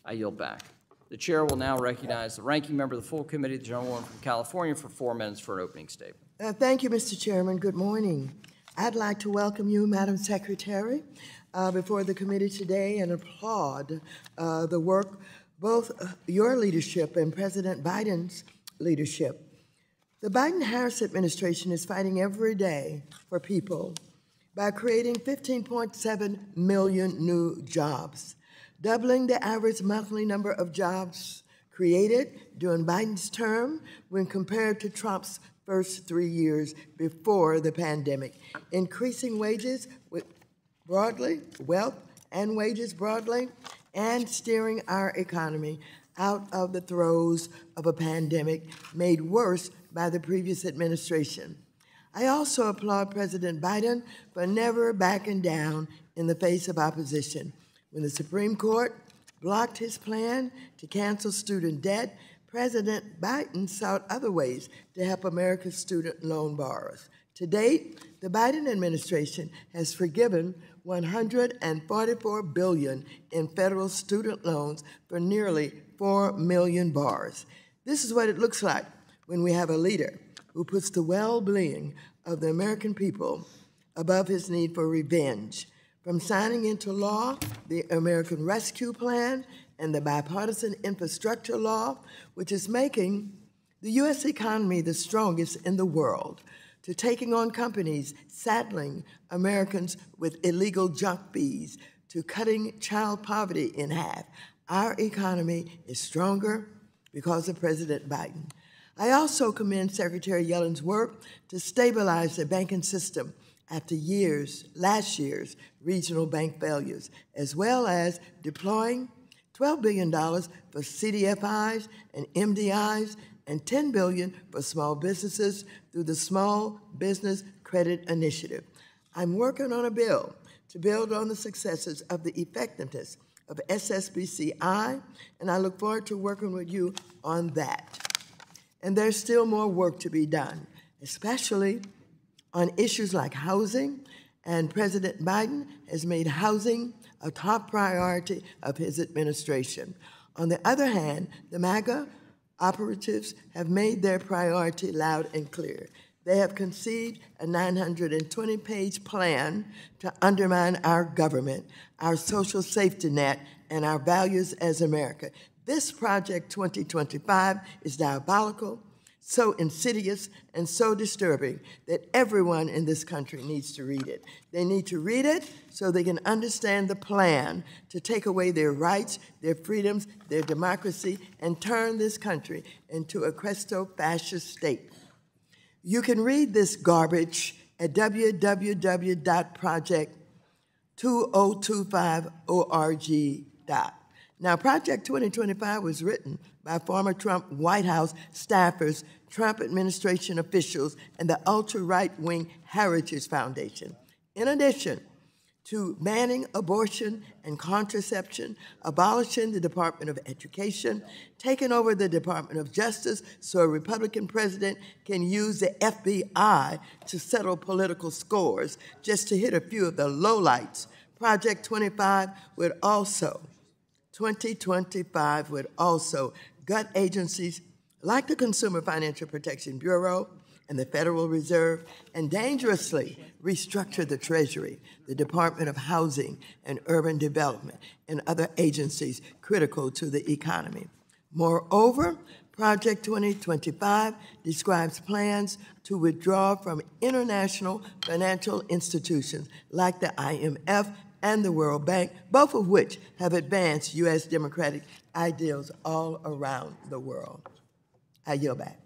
I yield back. The chair will now recognize the ranking member of the full committee, the gentlewoman from California, for 4 minutes for an opening statement. Thank you, Mr. Chairman. Good morning. I'd like to welcome you, Madam Secretary, before the committee today and applaud the work, both your leadership and President Biden's leadership. The Biden-Harris administration is fighting every day for people by creating 15.7 million new jobs, doubling the average monthly number of jobs created during Biden's term when compared to Trump's first 3 years before the pandemic, increasing wages broadly, wealth and wages broadly, and steering our economy out of the throes of a pandemic made worse by the previous administration. I also applaud President Biden for never backing down in the face of opposition. When the Supreme Court blocked his plan to cancel student debt, President Biden sought other ways to help America's student loan borrowers. To date, the Biden administration has forgiven $144 billion in federal student loans for nearly 4 million borrowers. This is what it looks like when we have a leader who puts the well-being of the American people above his need for revenge. From signing into law the American Rescue Plan and the bipartisan infrastructure law, which is making the U.S. economy the strongest in the world, to taking on companies saddling Americans with illegal junk fees, to cutting child poverty in half. Our economy is stronger because of President Biden. I also commend Secretary Yellen's work to stabilize the banking system after last year's regional bank failures, as well as deploying $12 billion for CDFIs and MDIs and $10 billion for small businesses through the Small Business Credit Initiative. I'm working on a bill to build on the successes of the effectiveness of SSBCI, and I look forward to working with you on that. And there's still more work to be done, especially on issues like housing, and President Biden has made housing a top priority of his administration. On the other hand, the MAGA operatives have made their priority loud and clear. They have conceived a 920-page plan to undermine our government, our social safety net, and our values as America. This Project 2025 is diabolical, so insidious, and so disturbing that everyone in this country needs to read it. They need to read it so they can understand the plan to take away their rights, their freedoms, their democracy, and turn this country into a Cresto-fascist state. You can read this garbage at www.project2025org. Now, Project 2025 was written by former Trump White House staffers, Trump administration officials, and the ultra-right-wing Heritage Foundation. In addition to banning abortion and contraception, abolishing the Department of Education, taking over the Department of Justice so a Republican president can use the FBI to settle political scores, just to hit a few of the lowlights, Project 2025 would also gut agencies like the Consumer Financial Protection Bureau and the Federal Reserve, and dangerously restructure the Treasury, the Department of Housing and Urban Development, and other agencies critical to the economy. Moreover, Project 2025 describes plans to withdraw from international financial institutions like the IMF and the World Bank, both of which have advanced U.S. democratic ideals all around the world. I yield back.